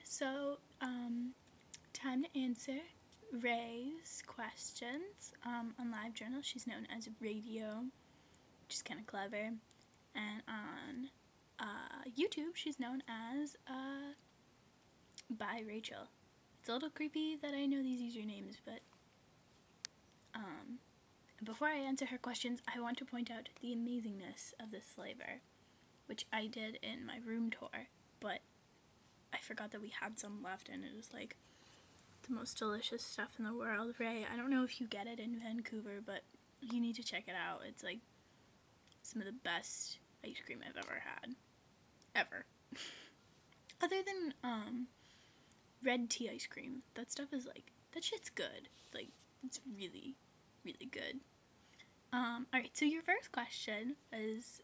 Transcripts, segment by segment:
So, time to answer Ray's questions on LiveJournal. She's known as Radio, which is kind of clever. And on YouTube, she's known as byerachel. It's a little creepy that I know these usernames, but before I answer her questions, I want to point out the amazingness of this flavor, which I did in my room tour, but I forgot that we had some left, and it was like the most delicious stuff in the world. Ray, I don't know if you get it in Vancouver, but you need to check it out. It's like some of the best ice cream I've ever had. Ever. Other than red tea ice cream. That stuff is like, that shit's good. Like, it's really, really good. Alright, so your first question is,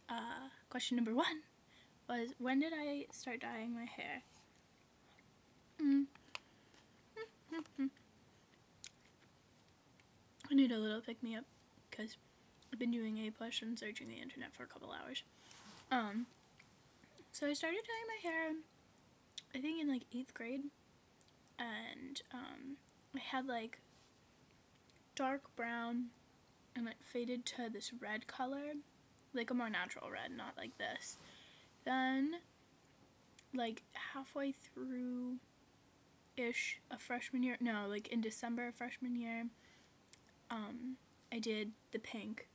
question number 1 was, when did I start dyeing my hair? I need a little pick-me-up, because I've been doing A+ and searching the internet for a couple hours. So I started dyeing my hair, I think in like 8th grade, and I had like dark brown, and it faded to this red color, like a more natural red, not like this. Then, like halfway through ish a freshman year, no, like in December of freshman year, I did the pink.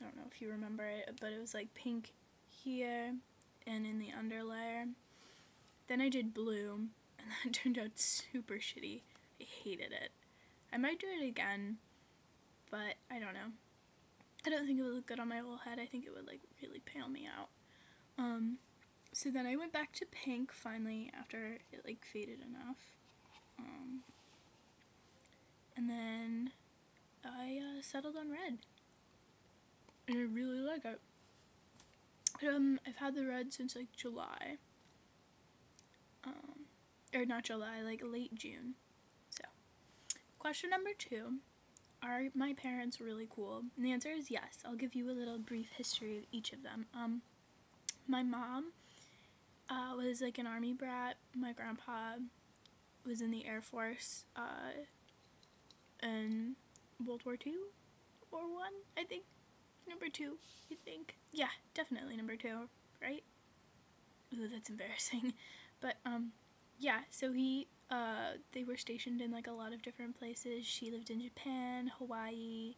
I don't know if you remember it, but it was like pink here and in the underlayer. Then I did blue, and that turned out super shitty. I hated it. I might do it again, but I don't know. I don't think it would look good on my whole head. I think it would like really pale me out. So then I went back to pink finally after it like faded enough. And then I settled on red. And I really like it. I've had the red since like July. Or not July, like late June. So, question number 2. Are my parents really cool? And the answer is yes. I'll give you a little brief history of each of them. My mom was like an army brat. My grandpa was in the Air Force in World War II or 1, I think. Number 2, I think. Yeah, definitely number 2, right? Ooh, that's embarrassing. But, yeah, so they were stationed in like a lot of different places. She lived in Japan, Hawaii.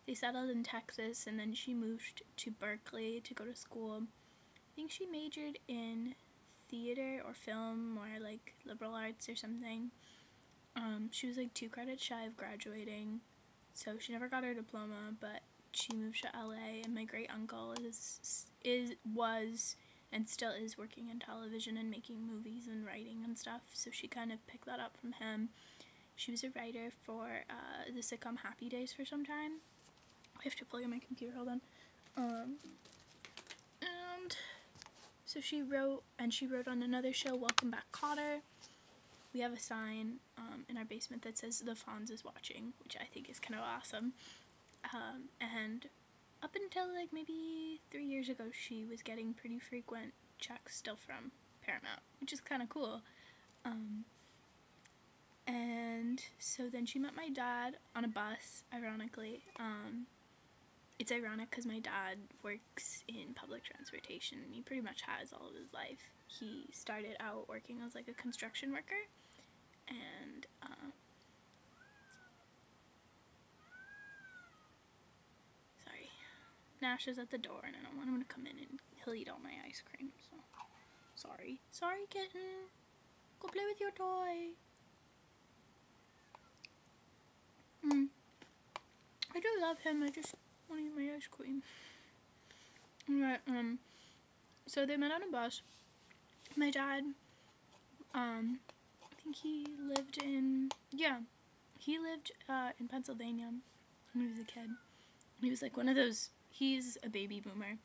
They settled in Texas, and then she moved to Berkeley to go to school. I think she majored in theater or film or like liberal arts or something. She was like 2 credits shy of graduating, so she never got her diploma, but she moved to LA, and my great uncle was and still is working in television and making movies and writing and stuff, so she kind of picked that up from him. She was a writer for the sitcom Happy Days for some time. I have to plug in my computer, hold on. And so she wrote on another show, Welcome Back, Kotter. We have a sign in our basement that says The Fonz is watching, which I think is kind of awesome. And up until like maybe 3 years ago, she was getting pretty frequent checks still from Paramount, which is kind of cool. And so then she met my dad on a bus, ironically. It's ironic because my dad works in public transportation, and he pretty much has all of his life. He started out working as like a construction worker, and sorry, Nash is at the door, and I don't want him to come in and he'll eat all my ice cream, so sorry kitten, go play with your toy. I do love him, I just want to eat my ice cream. Alright, so they met on a bus. My dad, I think he lived in Pennsylvania when he was a kid. He was like one of those, he's a baby boomer.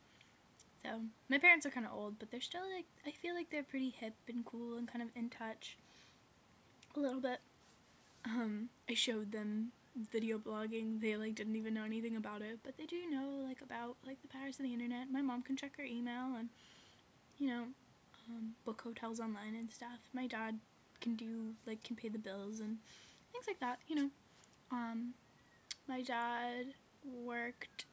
So, my parents are kind of old, but they're still like, I feel like they're pretty hip and cool and kind of in touch a little bit. I showed them video blogging. They like didn't even know anything about it, but they do know like about like the powers of the internet. My mom can check her email and, you know, book hotels online and stuff. My dad can do, like, can pay the bills and things like that, you know. My dad worked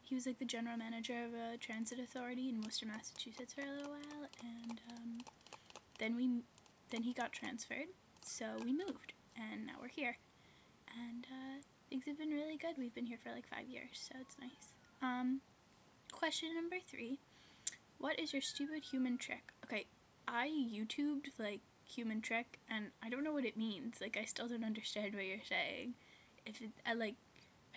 he was like the general manager of a transit authority in Worcester, Massachusetts for a little while, and then he got transferred, so we moved, and now we're here, and things have been really good. We've been here for like 5 years, so it's nice. Question number 3: what is your stupid human trick? Okay, I YouTubed like human trick, and I don't know what it means. Like, I still don't understand what you're saying.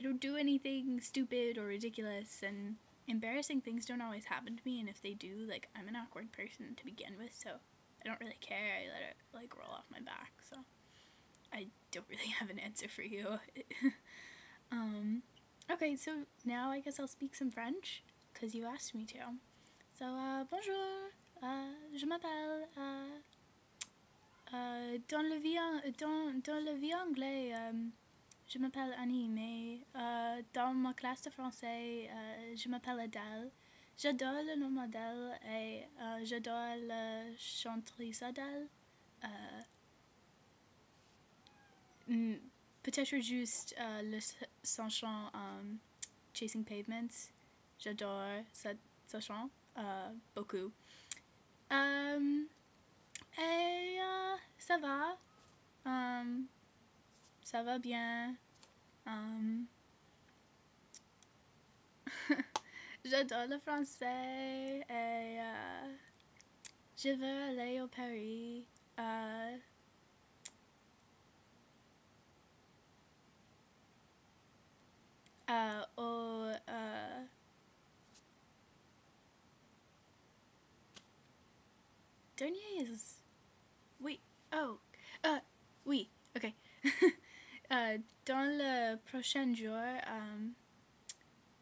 I don't do anything stupid or ridiculous, and embarrassing things don't always happen to me, and if they do, like, I'm an awkward person to begin with, so I don't really care. I let it, like, roll off my back, so I don't really have an answer for you. Okay, so now I guess I'll speak some French, because you asked me to. So, bonjour, je m'appelle, dans le vie anglais, je m'appelle Annie, mais dans ma classe de français, je m'appelle Adèle. J'adore le nom Adèle et j'adore la chanteuse Adèle. Peut-être juste son chant Chasing Pavements. J'adore ce chant beaucoup. Et ça va. Ça va bien. J'adore le français et je veux aller au Paris. Au dernier is... Wait, oh, oui, okay. Dans le prochain jour,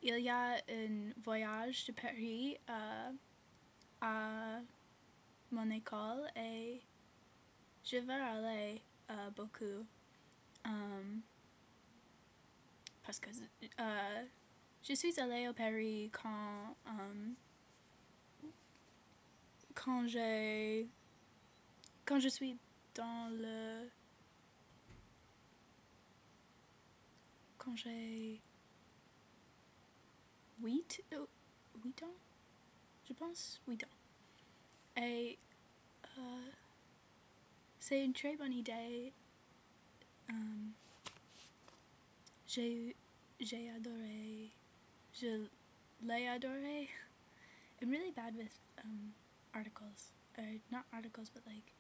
il y a un voyage de Paris à mon école et je vais aller beaucoup parce que je suis allée au Paris quand je suis dans le... Quand j'ai 8 ans, je pense, 8 ans. Et c'est une très bonne idée. J'ai adoré. Je l'ai adoré. I'm really bad with articles. Or not articles, but like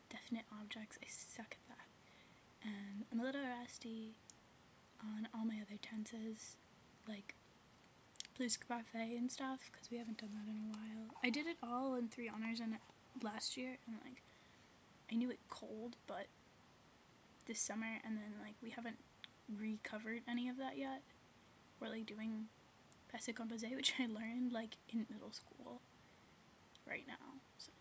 definite objects. I suck at that. And I'm a little rusty on all my other tenses, like plusquamperfect and stuff, because we haven't done that in a while. I did it all in 3 honors in last year, and like I knew it cold, but this summer, and then like we haven't recovered any of that yet. We're like doing passé composé, which I learned like in middle school right now, so